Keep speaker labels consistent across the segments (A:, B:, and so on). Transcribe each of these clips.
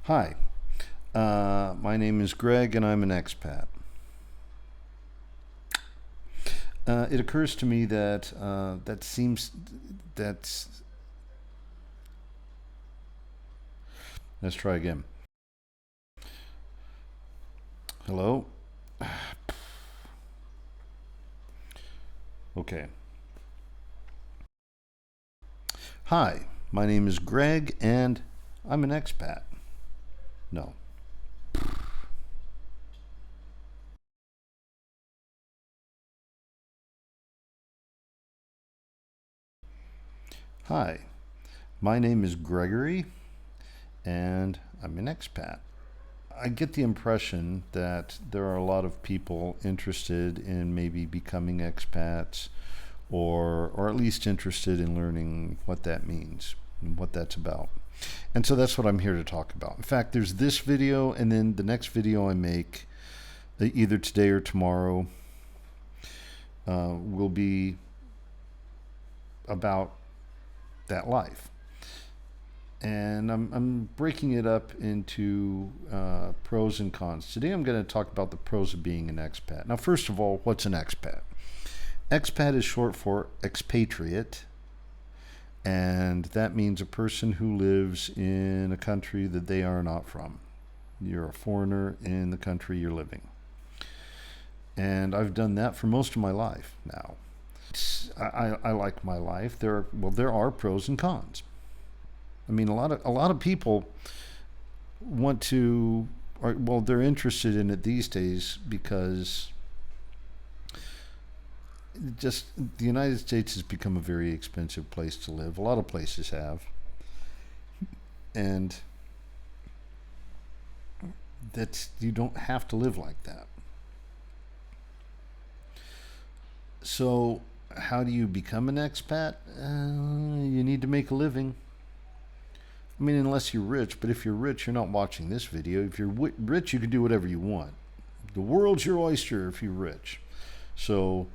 A: Hi, my name is Greg and I'm an expat. It occurs to me that that's. Let's try again. Hello? Okay. Hi, my name is Greg and I'm an expat. No. Hi, my name is Gregory and I'm an expat. I get the impression that there are a lot of people interested in maybe becoming expats or at least interested in learning what that means and what that's about. And so that's what I'm here to talk about. In fact, there's this video and then the next video I make either today or tomorrow will be about that life. And I'm breaking it up into pros and cons. Today I'm going to talk about the pros of being an expat. Now, first of all, what's an expat? Expat is short for expatriate, and that means a person who lives in a country that they are not from. You're a foreigner in the country you're living. And I've done that for most of my life now. I like my life. There are pros and cons. I mean, a lot of people want to, they're interested in it these days because just the United States has become a very expensive place to live. A lot of places have, and that's you don't have to live like that. So, how do you become an expat? You need to make a living. I mean, unless you're rich, but if you're rich, you're not watching this video. If you're rich, you can do whatever you want. The world's your oyster if you're rich. So,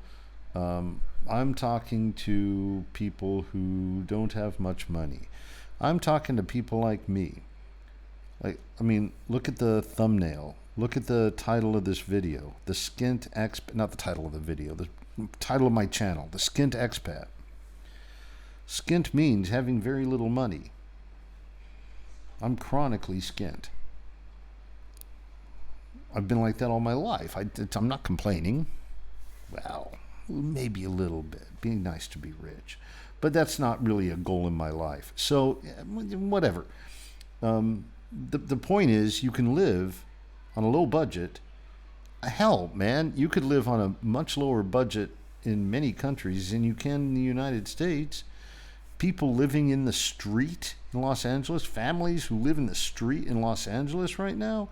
A: I'm talking to people who don't have much money. I'm talking to people like me. Look at the thumbnail. Look at the title of this video. The skint expat, not the title of the video, the title of my channel, the skint expat. Skint means having very little money. I'm chronically skint. I've been like that all my life. I'm not complaining. Well, maybe a little bit. Being nice to be rich. But that's not really a goal in my life. So, whatever. The point is, you can live on a low budget. Hell, man, you could live on a much lower budget in many countries than you can in the United States. People living in the street in Los Angeles, families who live in the street in Los Angeles right now,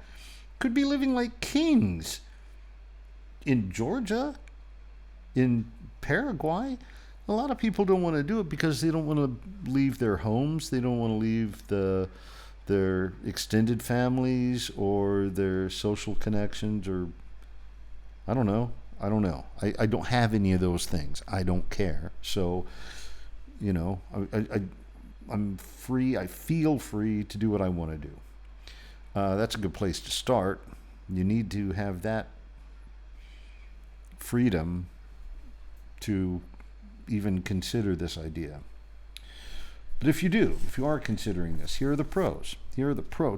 A: could be living like kings in Georgia, in Paraguay. A lot of people don't want to do it because they don't want to leave their homes. They don't want to leave their extended families or their social connections, or I don't know. I don't have any of those things. I don't care. So, I'm free. I feel free to do what I want to do. That's a good place to start. You need to have that freedom to even consider this idea. But if you are considering this, here are the pros.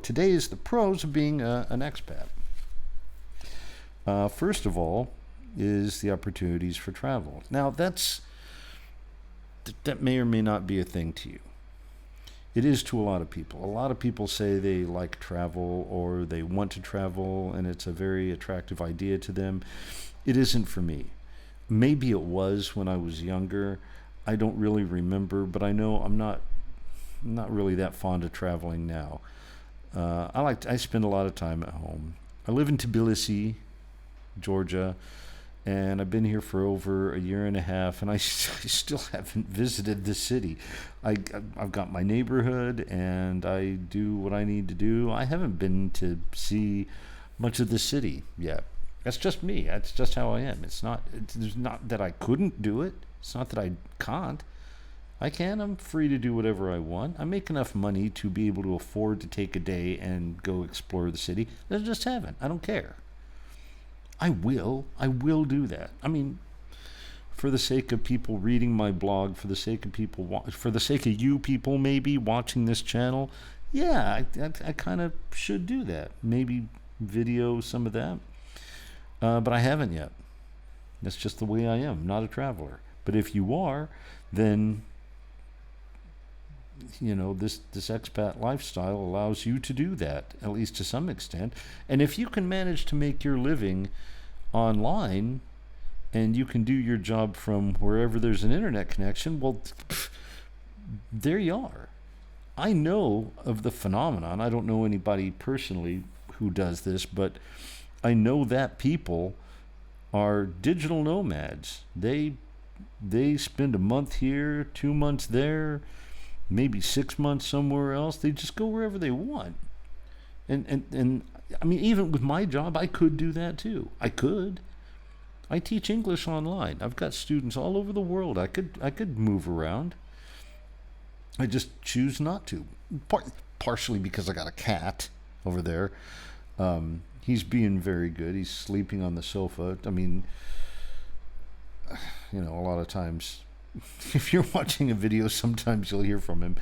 A: Today is the pros of being an expat. First of all, is the opportunities for travel. Now, that may or may not be a thing to you. It is to a lot of people. A lot of people say they like travel or they want to travel, and it's a very attractive idea to them. It isn't for me. Maybe it was when I was younger. I don't really remember, but I know I'm not really that fond of traveling now. I spend a lot of time at home. I live in Tbilisi, Georgia, and I've been here for over a year and a half, and I still haven't visited the city. I've got my neighborhood, and I do what I need to do. I haven't been to see much of the city yet. That's just me. That's just how I am. It's not that I couldn't do it. It's not that I can't. I'm free to do whatever I want. I make enough money to be able to afford to take a day and go explore the city. I just haven't. I don't care. I will do that. I mean, for the sake of people reading my blog, for the sake of for the sake of you people maybe watching this channel, yeah, I kind of should do that. Maybe video some of that. But I haven't yet. That's just the way I am. I'm not a traveler. But if you are, then this expat lifestyle allows you to do that, at least to some extent. And if you can manage to make your living online, and you can do your job from wherever there's an internet connection, well, there you are. I know of the phenomenon. I don't know anybody personally who does this, but I know that people are digital nomads. They spend a month here, 2 months there, maybe 6 months somewhere else. They just go wherever they want. And I mean, even with my job, I could do that too. I teach English online. I've got students all over the world. I could move around. I just choose not to. Partially because I got a cat over there. He's being very good. He's sleeping on the sofa. I mean, a lot of times, if you're watching a video, sometimes you'll hear from him.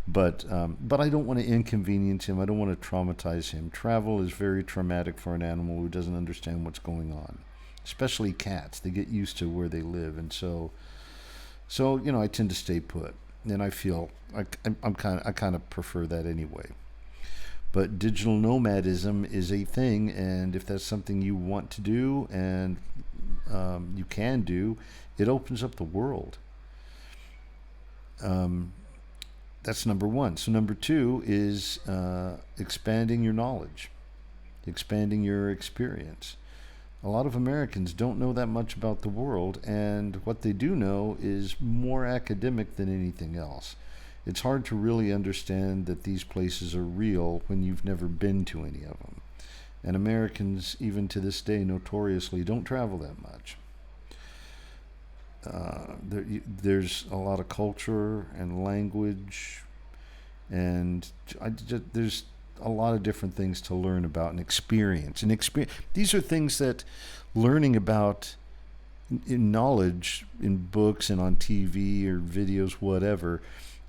A: But I don't want to inconvenience him. I don't want to traumatize him. Travel is very traumatic for an animal who doesn't understand what's going on. Especially cats. They get used to where they live. And so I tend to stay put. And I feel I kind of prefer that anyway. But digital nomadism is a thing, and if that's something you want to do and you can do, it opens up the world. That's number one. So number two is expanding your knowledge, expanding your experience. A lot of Americans don't know that much about the world, and what they do know is more academic than anything else. It's hard to really understand that these places are real when you've never been to any of them. And Americans, even to this day, notoriously don't travel that much. There's a lot of culture and language, and there's a lot of different things to learn about and experience. These are things that learning about in knowledge in books and on TV or videos, whatever,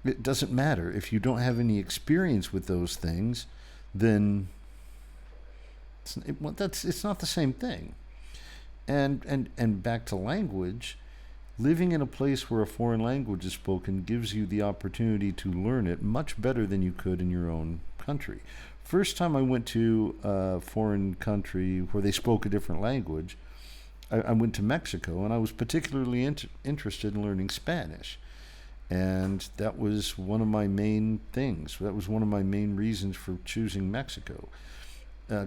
A: it doesn't matter. If you don't have any experience with those things, then it's not the same thing. And back to language, living in a place where a foreign language is spoken gives you the opportunity to learn it much better than you could in your own country. First time I went to a foreign country where they spoke a different language, I went to Mexico, and I was particularly interested in learning Spanish. And that was one of my main things. That was one of my main reasons for choosing Mexico.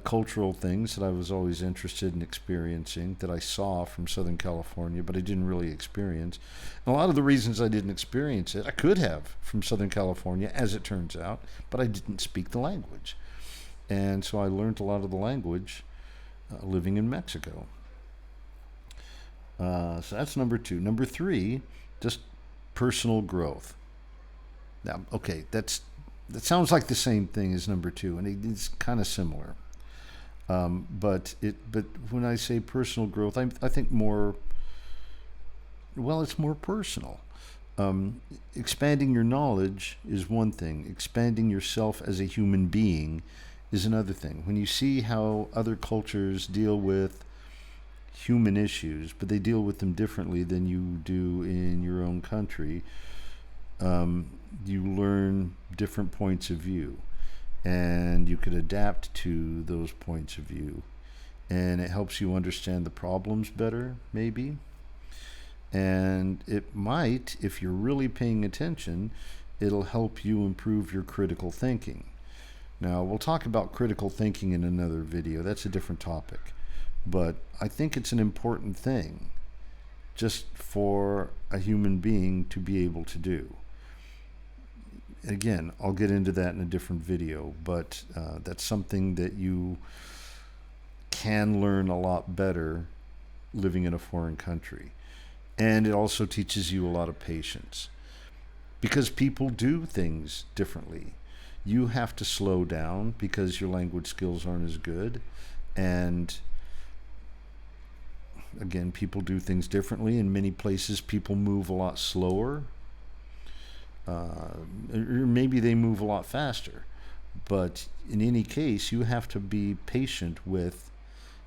A: Cultural things that I was always interested in experiencing, that I saw from Southern California, but I didn't really experience. And a lot of the reasons I didn't experience it, I could have from Southern California, as it turns out, but I didn't speak the language. And so I learned a lot of the language living in Mexico. So that's number two. Number three, just personal growth. Now, okay, that sounds like the same thing as number two, and it's kind of similar. But when I say personal growth, I think more. Well, it's more personal. Expanding your knowledge is one thing. Expanding yourself as a human being is another thing. When you see how other cultures deal with human issues, but they deal with them differently than you do in your own country, you learn different points of view, and you could adapt to those points of view, and it helps you understand the problems better, maybe. And it might, if you're really paying attention, it'll help you improve your critical thinking. Now, we'll talk about critical thinking in another video. That's a different topic. But I think it's an important thing just for a human being to be able to do. Again, I'll get into that in a different video, but that's something that you can learn a lot better living in a foreign country. And it also teaches you a lot of patience. because people do things differently. You have to slow down because your language skills aren't as good. And again, people do things differently. In many places, people move a lot slower. Or maybe they move a lot faster. But in any case, you have to be patient with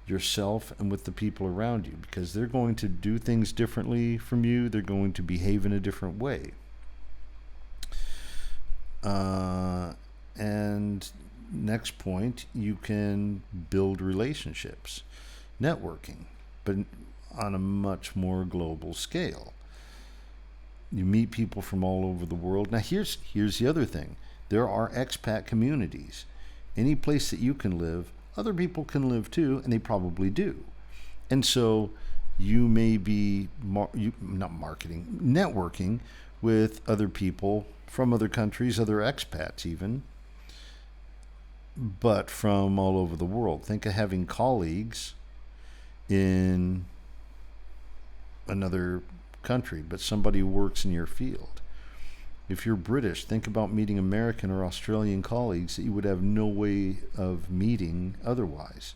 A: yourself and with the people around you, because they're going to do things differently from you. They're going to behave in a different way. And next point, you can build relationships, networking, but on a much more global scale. You meet people from all over the world. Now, here's the other thing. There are expat communities. Any place that you can live, other people can live too, and they probably do. And so you may be networking with other people from other countries, other expats even, but from all over the world. Think of having colleagues in another country, but somebody who works in your field. If you're British, think about meeting American or Australian colleagues that you would have no way of meeting otherwise.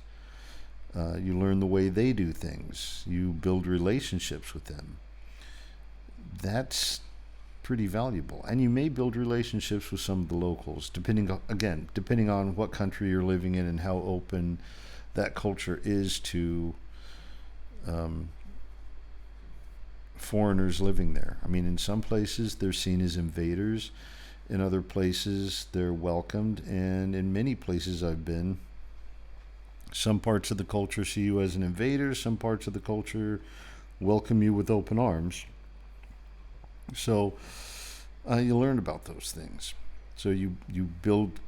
A: You learn the way they do things. You build relationships with them. That's pretty valuable. And you may build relationships with some of the locals, depending on what country you're living in and how open that culture is to foreigners living there. I mean, in some places they're seen as invaders. In other places they're welcomed. And in many places I've been, some parts of the culture see you as an invader. Some parts of the culture welcome you with open arms. So you learn about those things. So you build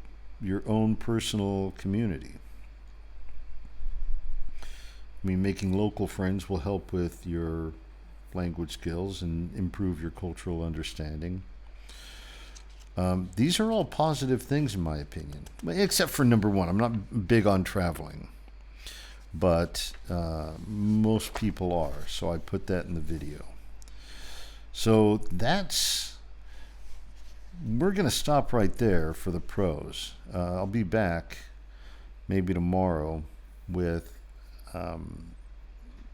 A: your own personal community. I mean, making local friends will help with your language skills and improve your cultural understanding. These are all positive things in my opinion, except for number one. I'm not big on traveling, but most people are, so I put that in the video. So we're going to stop right there for the pros. I'll be back maybe tomorrow with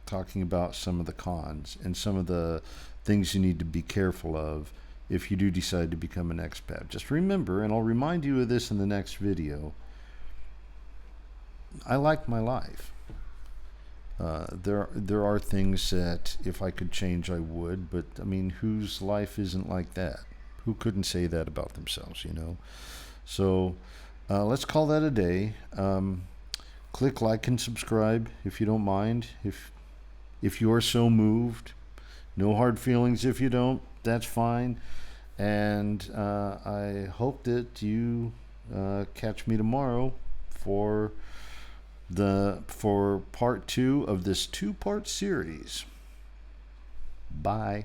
A: talking about some of the cons and some of the things you need to be careful of if you do decide to become an expat. Just remember, and I'll remind you of this in the next video, I like my life. There are things that if I could change I would, but I mean, whose life isn't like that? Who couldn't say that about themselves, you know? So let's call that a day. Click like and subscribe if you don't mind. If you're so moved, no hard feelings if you don't, that's fine. And I hope that you catch me tomorrow for part 2 of this 2-part series. Bye.